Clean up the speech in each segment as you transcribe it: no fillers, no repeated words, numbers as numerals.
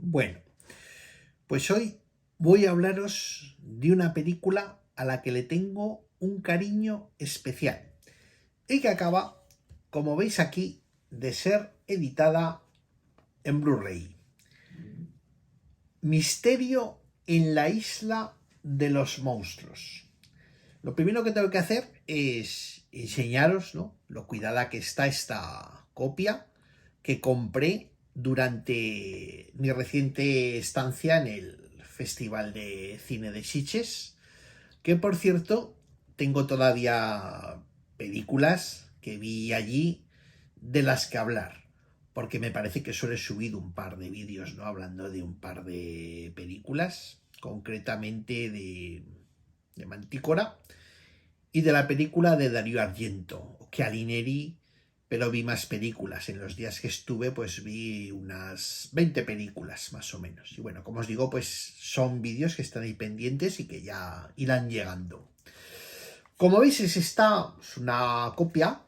Bueno, pues hoy voy a hablaros de una película a la que le tengo un cariño especial y que acaba, como veis aquí, de ser editada en Blu-ray. Misterio en la isla de los monstruos. Lo primero que tengo que hacer es enseñaros, ¿no?, lo cuidada que está esta copia que compré durante mi reciente estancia en el Festival de Cine de Sitges, que por cierto tengo todavía películas que vi allí de las que hablar, porque me parece que solo he subido un par de vídeos, ¿no?, hablando de un par de películas, concretamente de Mantícora y de la película de Dario Argento, que Alighieri, pero vi más películas. En los días que estuve, pues vi unas 20 películas, más o menos. Y bueno, como os digo, pues son vídeos que están ahí pendientes y que ya irán llegando. Como veis, es una copia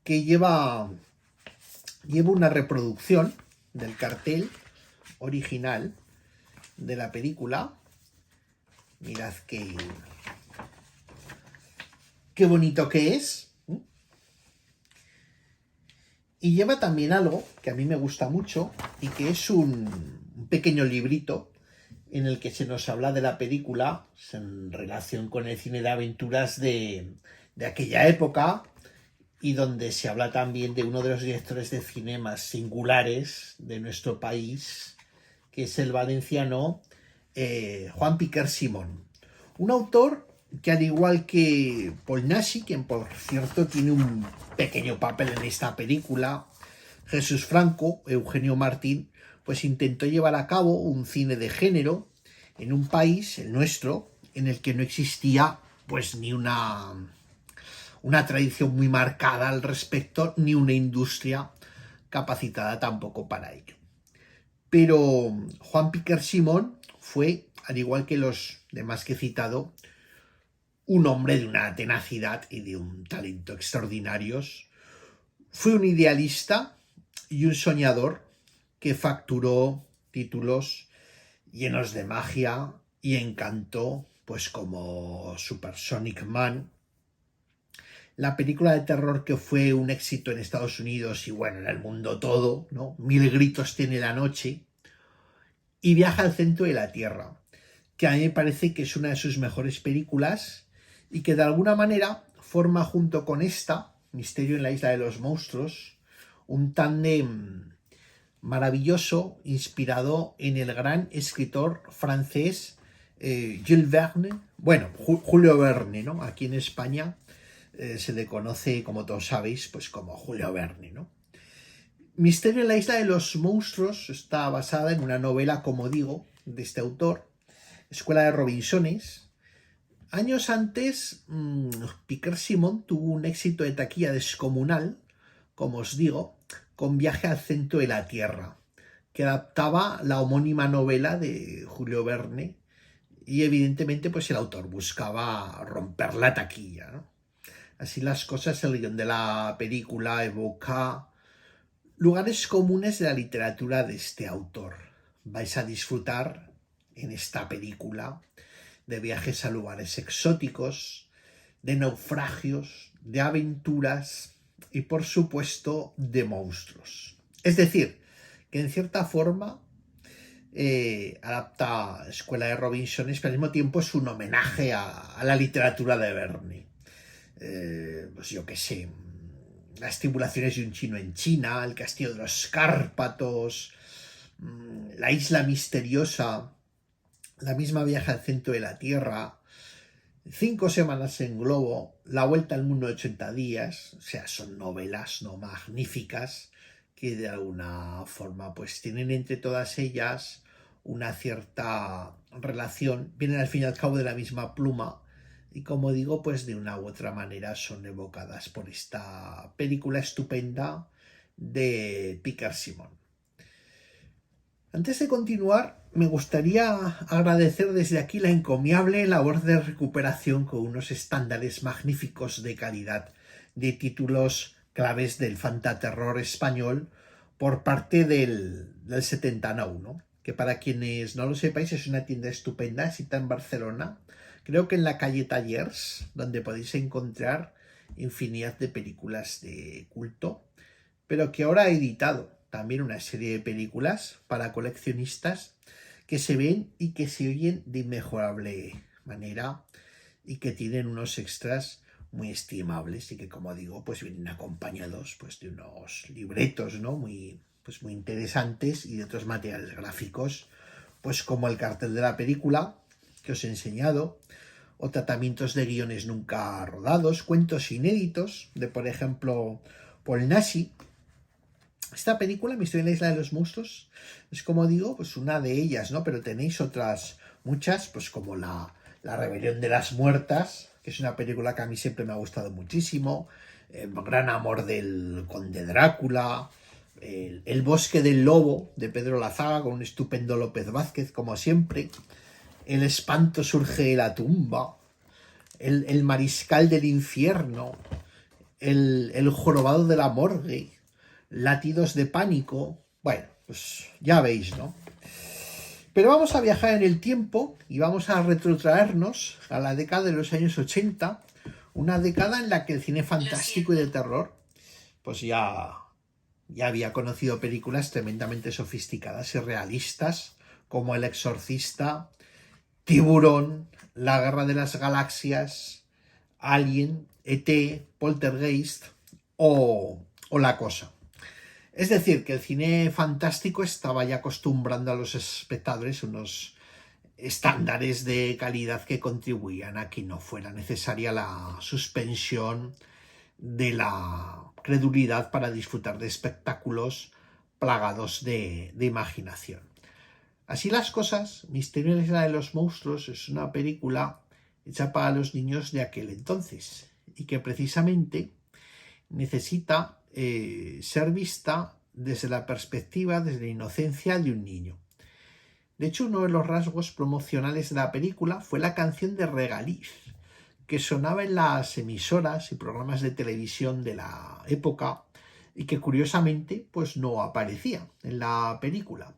que lleva una reproducción del cartel original de la película. Mirad qué bonito que es. Y lleva también algo que a mí me gusta mucho y que es un pequeño librito en el que se nos habla de la película en relación con el cine de aventuras de aquella época, y donde se habla también de uno de los directores de cine más singulares de nuestro país, que es el valenciano Juan Piquer Simón. Un autor que, al igual que Paul Naschy, quien por cierto tiene un pequeño papel en esta película, Jesús Franco, Eugenio Martín, pues intentó llevar a cabo un cine de género en un país, el nuestro, en el que no existía pues ni una tradición muy marcada al respecto, ni una industria capacitada tampoco para ello. Pero Juan Piquer Simón fue, al igual que los demás que he citado, un hombre de una tenacidad y de un talento extraordinarios. Fue un idealista y un soñador que facturó títulos llenos de magia y encanto, pues como Supersonic Man, la película de terror que fue un éxito en Estados Unidos y bueno, en el mundo todo, ¿no? Mil gritos tiene la noche, y Viaje al centro de la Tierra, que a mí me parece que es una de sus mejores películas y que de alguna manera forma, junto con esta, Misterio en la isla de los monstruos, un tándem maravilloso inspirado en el gran escritor francés Jules Verne, bueno, Julio Verne, ¿no? Aquí en España se le conoce, como todos sabéis, pues como Julio Verne, ¿no? Misterio en la isla de los monstruos está basada en una novela, como digo, de este autor, Escuela de Robinsones. Años antes, Piquer Simón tuvo un éxito de taquilla descomunal, como os digo, con Viaje al centro de la Tierra, que adaptaba la homónima novela de Julio Verne, y evidentemente pues el autor buscaba romper la taquilla, ¿no? Así las cosas, el guión de la película evoca lugares comunes de la literatura de este autor. Vais a disfrutar en esta película de viajes a lugares exóticos, de naufragios, de aventuras y por supuesto de monstruos. Es decir, que en cierta forma adapta Escuela de Robinsones, pero al mismo tiempo es un homenaje a la literatura de Verne. Pues yo qué sé, Las tribulaciones de un chino en China, El castillo de los Cárpatos, La isla misteriosa, La misma Viaje al centro de la Tierra, 5 semanas en globo, La vuelta al mundo en 80 días, o sea, son novelas no magníficas que de alguna forma pues tienen entre todas ellas una cierta relación, vienen al fin y al cabo de la misma pluma, y como digo, pues de una u otra manera son evocadas por esta película estupenda de Piquer Simón. Antes de continuar, me gustaría agradecer desde aquí la encomiable labor de recuperación con unos estándares magníficos de calidad de títulos claves del fantaterror español por parte del 71. que para quienes no lo sepáis es una tienda estupenda, está en Barcelona, creo que en la calle Tallers, donde podéis encontrar infinidad de películas de culto, pero que ahora ha editado también una serie de películas para coleccionistas que se ven y que se oyen de inmejorable manera y que tienen unos extras muy estimables y que, como digo, pues vienen acompañados pues de unos libretos, ¿no? Muy interesantes y de otros materiales gráficos, pues como el cartel de la película que os he enseñado, o tratamientos de guiones nunca rodados, cuentos inéditos de, por ejemplo, Paul Nashi. Esta película, Misterio en la Isla de los Monstruos, es, como digo, pues una de ellas, ¿no? Pero tenéis otras muchas, pues como la Rebelión de las Muertas, que es una película que a mí siempre me ha gustado muchísimo, Gran Amor del Conde Drácula, el Bosque del Lobo, de Pedro Lazaga, con un estupendo López Vázquez, como siempre, El Espanto surge de la tumba, el Mariscal del Infierno, el Jorobado de la Morgue, Latidos de pánico. Bueno, pues ya veis, ¿no? Pero vamos a viajar en el tiempo y vamos a retrotraernos a la década de los años 80, una década en la que el cine fantástico y de terror pues ya había conocido películas tremendamente sofisticadas y realistas, como El Exorcista, Tiburón, La Guerra de las Galaxias, Alien, E.T., Poltergeist o La Cosa. Es decir, que el cine fantástico estaba ya acostumbrando a los espectadores unos estándares de calidad que contribuían a que no fuera necesaria la suspensión de la credulidad para disfrutar de espectáculos plagados de imaginación. Así las cosas, Misterio en la Isla de los Monstruos es una película hecha para los niños de aquel entonces y que precisamente necesita ser vista desde la perspectiva, desde la inocencia de un niño. De hecho, uno de los rasgos promocionales de la película fue la canción de Regaliz, que sonaba en las emisoras y programas de televisión de la época y que curiosamente pues no aparecía en la película.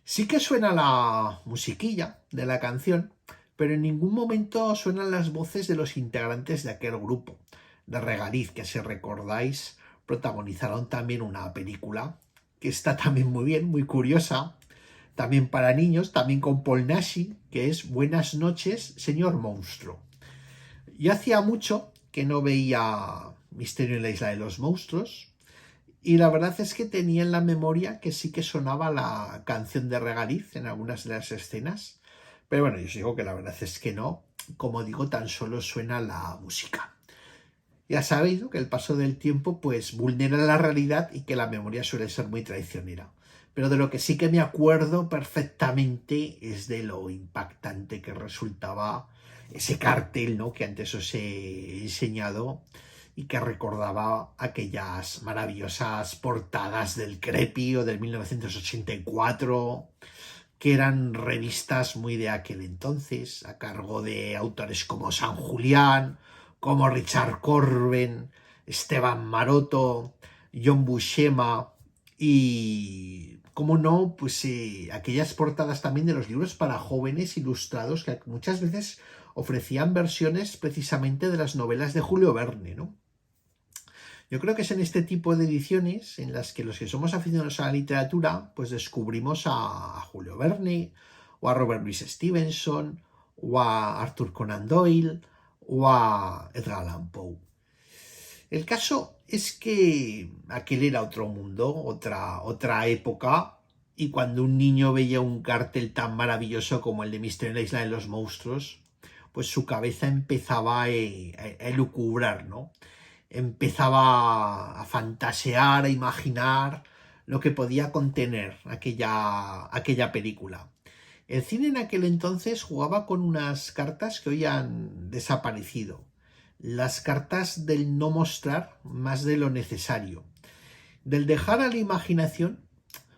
Sí que suena la musiquilla de la canción, pero en ningún momento suenan las voces de los integrantes de aquel grupo de Regaliz, que si recordáis protagonizaron también una película que está también muy bien, muy curiosa, también para niños, también con Paul Nashi, que es Buenas noches, señor monstruo. Yo hacía mucho que no veía Misterio en la Isla de los Monstruos y la verdad es que tenía en la memoria que sí que sonaba la canción de Regaliz en algunas de las escenas, pero bueno, yo os digo que la verdad es que no, como digo, tan solo suena la música. Ya sabéis, ¿no?, que el paso del tiempo pues vulnera la realidad y que la memoria suele ser muy traicionera. Pero de lo que sí que me acuerdo perfectamente es de lo impactante que resultaba ese cartel, ¿no?, que antes os he enseñado y que recordaba aquellas maravillosas portadas del Crepi o del 1984, que eran revistas muy de aquel entonces, a cargo de autores como San Julián, como Richard Corben, Esteban Maroto, John Buscema y, como no, pues aquellas portadas también de los libros para jóvenes ilustrados que muchas veces ofrecían versiones precisamente de las novelas de Julio Verne, ¿no? Yo creo que es en este tipo de ediciones en las que los que somos aficionados a la literatura pues descubrimos a Julio Verne o a Robert Louis Stevenson o a Arthur Conan Doyle o a Edgar Allan Poe. El caso es que aquel era otro mundo, otra época, y cuando un niño veía un cartel tan maravilloso como el de Misterio en la Isla de los Monstruos, pues su cabeza empezaba a elucubrar, ¿no? Empezaba a fantasear, a imaginar lo que podía contener aquella película. El cine en aquel entonces jugaba con unas cartas que hoy han desaparecido. Las cartas del no mostrar más de lo necesario. Del dejar a la imaginación,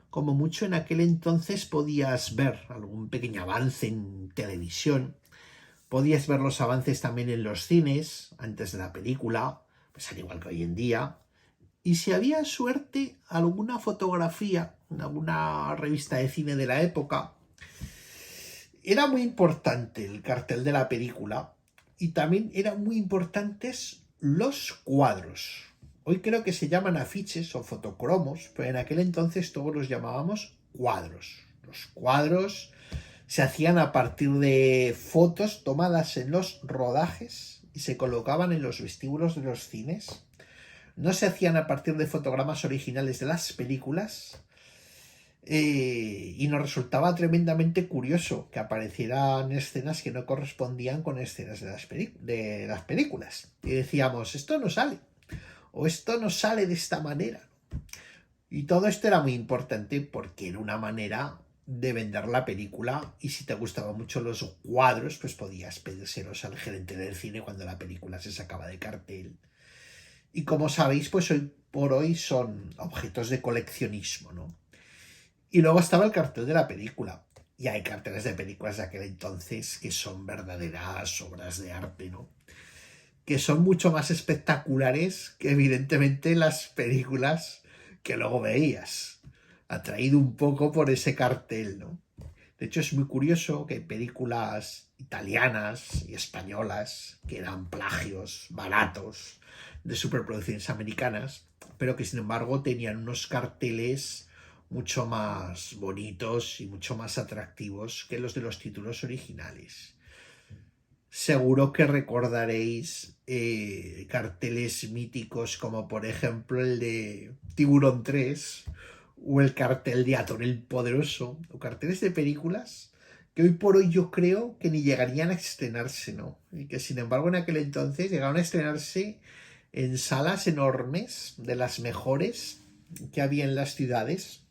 como mucho en aquel entonces podías ver algún pequeño avance en televisión, podías ver los avances también en los cines, antes de la película, pues al igual que hoy en día, Y si había suerte, alguna fotografía en alguna revista de cine de la época, era muy importante el cartel de la película y también eran muy importantes los cuadros. Hoy creo que se llaman afiches o fotocromos, pero en aquel entonces todos los llamábamos cuadros. Los cuadros se hacían a partir de fotos tomadas en los rodajes y se colocaban en los vestíbulos de los cines. No se hacían a partir de fotogramas originales de las películas, y nos resultaba tremendamente curioso que aparecieran escenas que no correspondían con escenas de las películas. Y decíamos, esto no sale, o esto no sale de esta manera. Y todo esto era muy importante porque era una manera de vender la película, y si te gustaban mucho los cuadros, pues podías pedírselos al gerente del cine cuando la película se sacaba de cartel. Y como sabéis, pues hoy por hoy son objetos de coleccionismo, ¿no? Y luego estaba el cartel de la película. Y hay carteles de películas de aquel entonces que son verdaderas obras de arte, ¿no? Que son mucho más espectaculares que evidentemente las películas que luego veías. Atraído un poco por ese cartel, ¿no? De hecho, es muy curioso que hay películas italianas y españolas que eran plagios baratos de superproducciones americanas, pero que sin embargo tenían unos carteles mucho más bonitos y mucho más atractivos que los de los títulos originales. Seguro que recordaréis carteles míticos como por ejemplo el de Tiburón 3 o el cartel de Atón el Poderoso, o carteles de películas que hoy por hoy yo creo que ni llegarían a estrenarse, ¿no? Y que sin embargo en aquel entonces llegaron a estrenarse en salas enormes, de las mejores que había en las ciudades.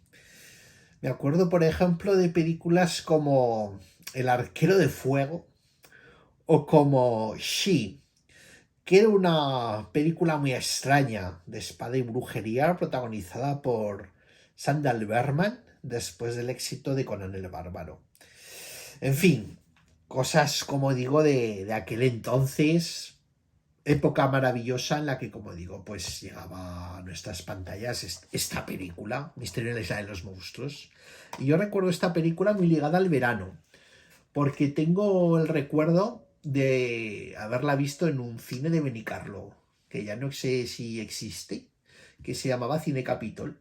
Me acuerdo, por ejemplo, de películas como El Arquero de Fuego o como She, que era una película muy extraña de espada y brujería protagonizada por Sandal Berman después del éxito de Conan el Bárbaro. En fin, cosas, como digo, de aquel entonces, época maravillosa en la que, como digo, pues llegaba a nuestras pantallas esta película, Misterio en la Isla de los Monstruos. Y yo recuerdo esta película muy ligada al verano, porque tengo el recuerdo de haberla visto en un cine de Benicarló, que ya no sé si existe, que se llamaba Cine Capitol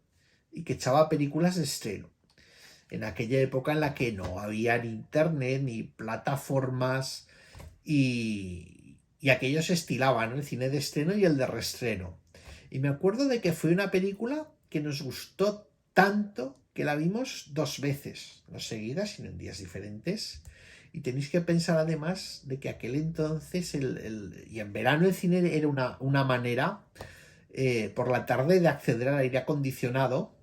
y que echaba películas de estreno. En aquella época en la que no había ni internet ni plataformas, y aquello se estilaba, ¿no? El cine de estreno y el de reestreno. Y me acuerdo de que fue una película que nos gustó tanto que la vimos 2 veces, no seguidas, sino en días diferentes. Y tenéis que pensar además de que aquel entonces, y en verano el cine era una manera, por la tarde, de acceder al aire acondicionado,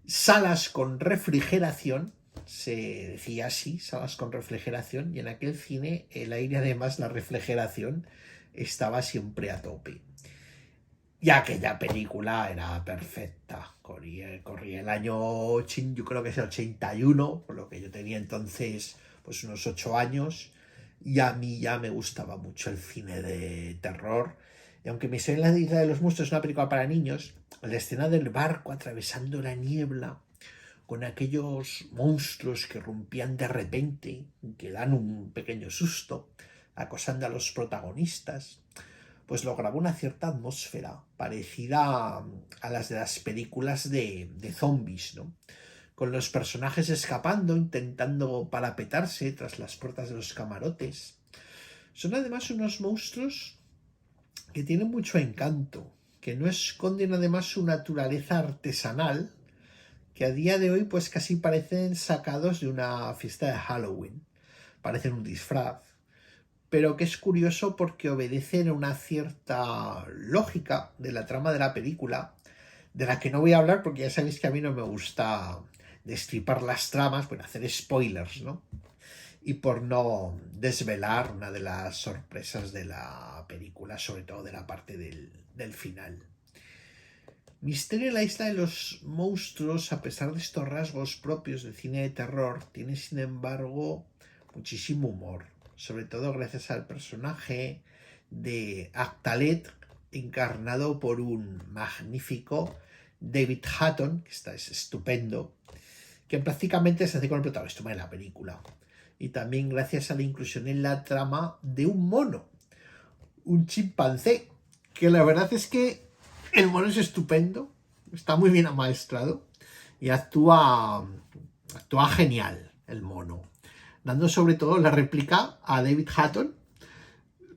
salas con refrigeración, se decía así, salas con refrigeración, y en aquel cine el aire, además, la refrigeración, estaba siempre a tope. Y aquella película era perfecta. Corría el año, yo creo que es el 81, por lo que yo tenía entonces pues unos 8 años, y a mí ya me gustaba mucho el cine de terror. Y aunque me sé en la Isla de los Monstruos es una película para niños, la escena del barco atravesando la niebla, con aquellos monstruos que rompían de repente, que dan un pequeño susto, acosando a los protagonistas, pues lograba una cierta atmósfera parecida a las de las películas de zombies, ¿no? Con los personajes escapando, intentando parapetarse tras las puertas de los camarotes. Son además unos monstruos que tienen mucho encanto, que no esconden además su naturaleza artesanal, que a día de hoy pues casi parecen sacados de una fiesta de Halloween. Parecen un disfraz, pero que es curioso porque obedecen a una cierta lógica de la trama de la película, de la que no voy a hablar porque ya sabéis que a mí no me gusta destripar las tramas, bueno, hacer spoilers, ¿no? Y por no desvelar una de las sorpresas de la película, sobre todo de la parte del final. Misterio en la Isla de los Monstruos, a pesar de estos rasgos propios del cine de terror, tiene sin embargo muchísimo humor, sobre todo gracias al personaje de Actalet, encarnado por un magnífico David Hutton, que es estupendo, que prácticamente se hace con el protagonista de la película. Y también gracias a la inclusión en la trama de un mono, un chimpancé, que la verdad es que el mono es estupendo, está muy bien amaestrado y actúa genial el mono, dando sobre todo la réplica a David Hutton,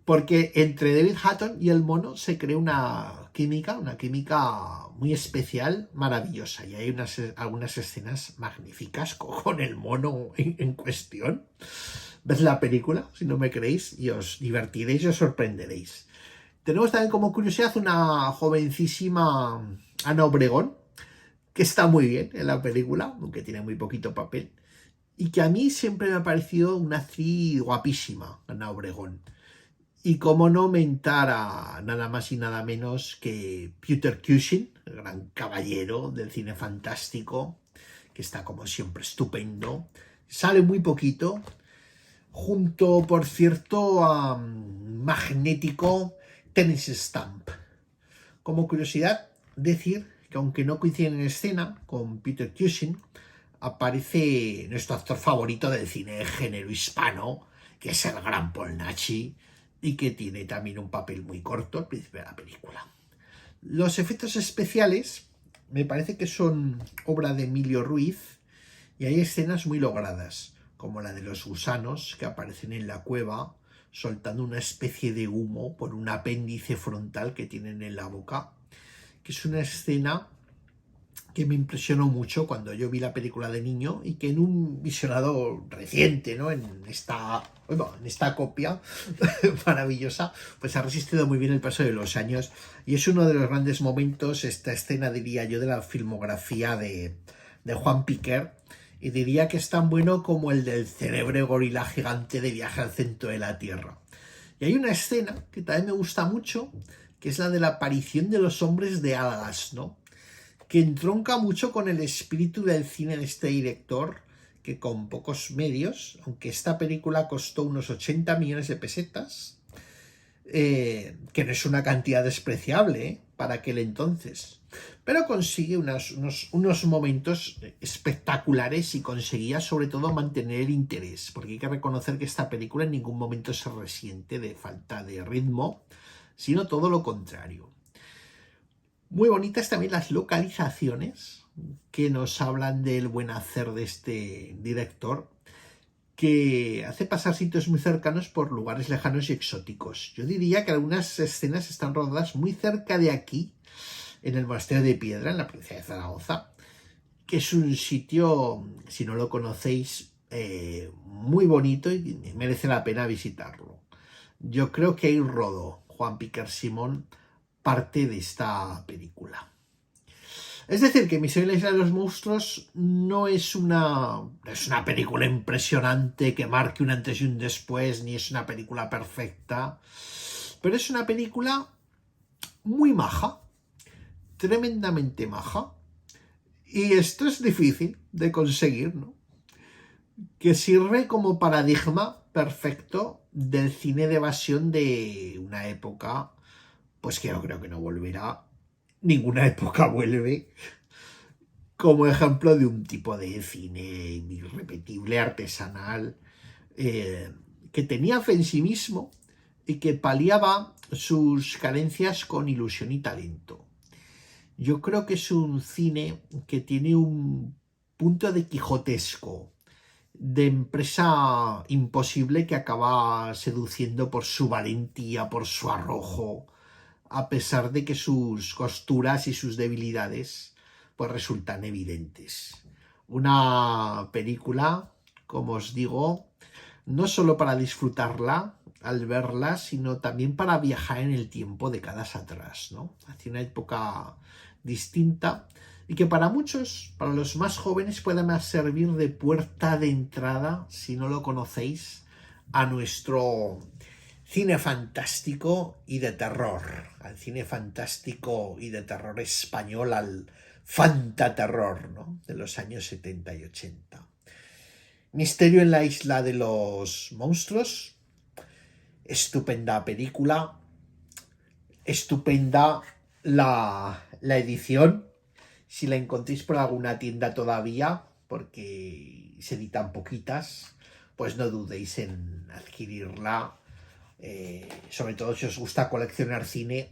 porque entre David Hutton y el mono se crea una química muy especial, maravillosa, y hay algunas escenas magníficas con el mono en cuestión. Ved la película, si no me creéis, y os divertiréis y os sorprenderéis. Tenemos también como curiosidad una jovencísima Ana Obregón, que está muy bien en la película, aunque tiene muy poquito papel, y que a mí siempre me ha parecido una actriz guapísima, Ana Obregón. Y cómo no mentar a nada más y nada menos que Peter Cushing, el gran caballero del cine fantástico, que está como siempre estupendo. Sale muy poquito, junto, por cierto, a magnético Terence Stamp. Como curiosidad, decir que aunque no coinciden en escena con Peter Cushing, aparece nuestro actor favorito del cine de género hispano, que es el gran Paul Naschy, y que tiene también un papel muy corto al principio de la película. Los efectos especiales me parece que son obra de Emilio Ruiz, y hay escenas muy logradas, como la de los gusanos que aparecen en la cueva soltando una especie de humo por un apéndice frontal que tienen en la boca, que es una escena que me impresionó mucho cuando yo vi la película de niño y que en un visionado reciente, ¿no? en esta copia maravillosa, pues ha resistido muy bien el paso de los años, y es uno de los grandes momentos, esta escena, diría yo, de la filmografía de Juan Piquer, y diría que es tan bueno como el del célebre gorila gigante de Viaje al centro de la Tierra. Y hay una escena que también me gusta mucho, que es la de la aparición de los hombres de algas, ¿no? Que entronca mucho con el espíritu del cine de este director, que con pocos medios, aunque esta película costó unos 80 millones de pesetas, que no es una cantidad despreciable para aquel entonces, pero consigue unos momentos espectaculares y conseguía sobre todo mantener el interés, porque hay que reconocer que esta película en ningún momento se resiente de falta de ritmo, sino todo lo contrario. Muy bonitas también las localizaciones que nos hablan del buen hacer de este director, que hace pasar sitios muy cercanos por lugares lejanos y exóticos. Yo diría que algunas escenas están rodadas muy cerca de aquí, en el Monasterio de Piedra, en la provincia de Zaragoza, que es un sitio, si no lo conocéis, muy bonito y merece la pena visitarlo. Yo creo que ahí rodó Juan Piquer Simón parte de esta película. Es decir, que Misión en la Isla de los Monstruos no es una película impresionante que marque un antes y un después, ni es una película perfecta, pero es una película muy maja, tremendamente maja, y esto es difícil de conseguir, ¿no? Que sirve como paradigma perfecto del cine de evasión de una época, pues que yo creo que no volverá, ninguna época vuelve, como ejemplo de un tipo de cine irrepetible, artesanal, que tenía fe en sí mismo y que paliaba sus carencias con ilusión y talento. Yo creo que es un cine que tiene un punto de quijotesco, de empresa imposible que acaba seduciendo por su valentía, por su arrojo, a pesar de que sus costuras y sus debilidades pues resultan evidentes. Una película, como os digo, no solo para disfrutarla al verla, sino también para viajar en el tiempo décadas atrás, ¿no? Hacia una época distinta y que para muchos, para los más jóvenes, pueda más servir de puerta de entrada, si no lo conocéis, a nuestro cine fantástico y de terror, al cine fantástico y de terror español, al fantaterror, ¿no? De los años 70 y 80. Misterio en la Isla de los Monstruos, estupenda película, estupenda la edición. Si la encontréis por alguna tienda todavía, porque se editan poquitas, pues no dudéis en adquirirla. Sobre todo si os gusta coleccionar cine,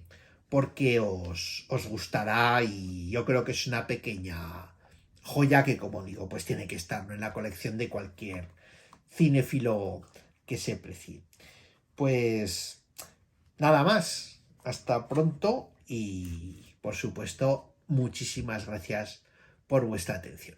porque os gustará, y yo creo que es una pequeña joya que, como digo, pues tiene que estar, ¿no?, en la colección de cualquier cinéfilo que se precie. Pues nada más, hasta pronto y por supuesto muchísimas gracias por vuestra atención.